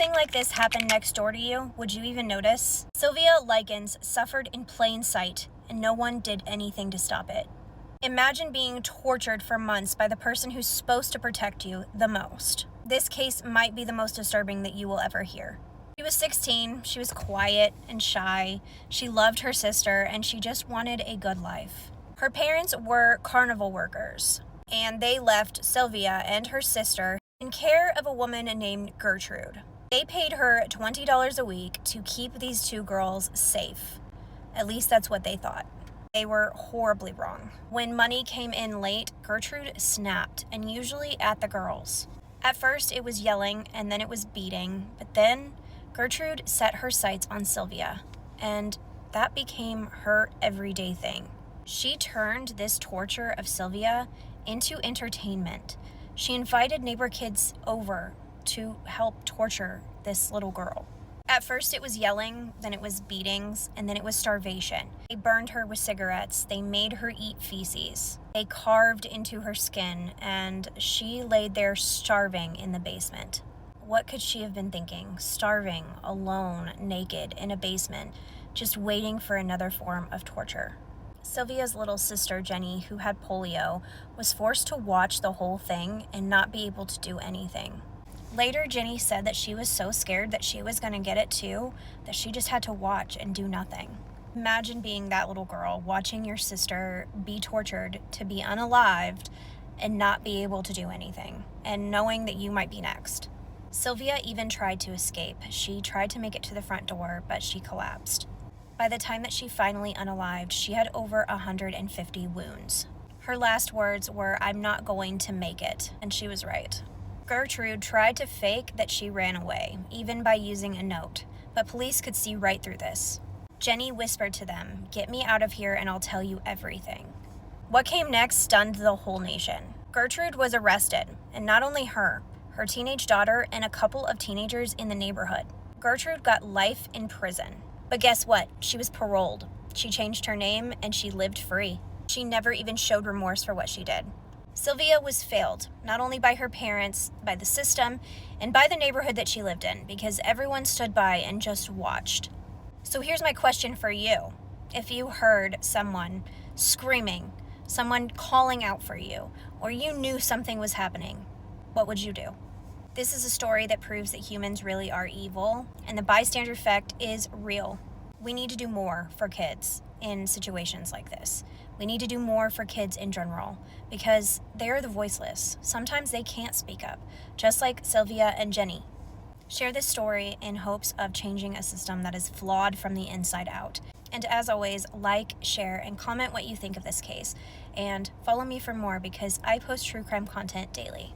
something like this happened next door to you, would you even notice? Sylvia Likens suffered in plain sight, and no one did anything to stop it. Imagine being tortured for months by the person who's supposed to protect you the most. This case might be the most disturbing that you will ever hear. She was 16, she was quiet and shy, she loved her sister, and she just wanted a good life. Her parents were carnival workers, and they left Sylvia and her sister in care of a woman named Gertrude. They paid her $20 a week to keep these two girls safe. At least that's what they thought. They were horribly wrong. When money came in late, Gertrude snapped, and usually at the girls. At first it was yelling, and then it was beating, but then Gertrude set her sights on Sylvia, and that became her everyday thing. She turned this torture of Sylvia into entertainment. She invited neighbor kids over to help torture this little girl. At first it was yelling, then it was beatings, and then it was starvation. They burned her with cigarettes, they made her eat feces. They carved into her skin, and she laid there starving in the basement. What could she have been thinking? Starving, alone, naked, in a basement, just waiting for another form of torture. Sylvia's little sister, Jenny, who had polio, was forced to watch the whole thing and not be able to do anything. Later, Jenny said that she was so scared that she was going to get it too, that she just had to watch and do nothing. Imagine being that little girl, watching your sister be tortured to be unalived and not be able to do anything, and knowing that you might be next. Sylvia even tried to escape. She tried to make it to the front door, but she collapsed. By the time that she finally unalived, she had over 150 wounds. Her last words were, "I'm not going to make it," and she was right. Gertrude tried to fake that she ran away, even by using a note, but police could see right through this. Jenny whispered to them, "Get me out of here and I'll tell you everything." What came next stunned the whole nation. Gertrude was arrested, and not only her teenage daughter, and a couple of teenagers in the neighborhood. Gertrude got life in prison. But guess what? She was paroled. She changed her name and she lived free. She never even showed remorse for what she did. Sylvia was failed, not only by her parents, by the system, and by the neighborhood that she lived in, because everyone stood by and just watched. So here's my question for you. If you heard someone screaming, someone calling out for you, or you knew something was happening, what would you do? This is a story that proves that humans really are evil, and the bystander effect is real. We need to do more for kids in situations like this. We need to do more for kids in general, because they are the voiceless. Sometimes they can't speak up, just like Sylvia and Jenny. Share this story in hopes of changing a system that is flawed from the inside out. And as always, like, share, and comment what you think of this case. And follow me for more, because I post true crime content daily.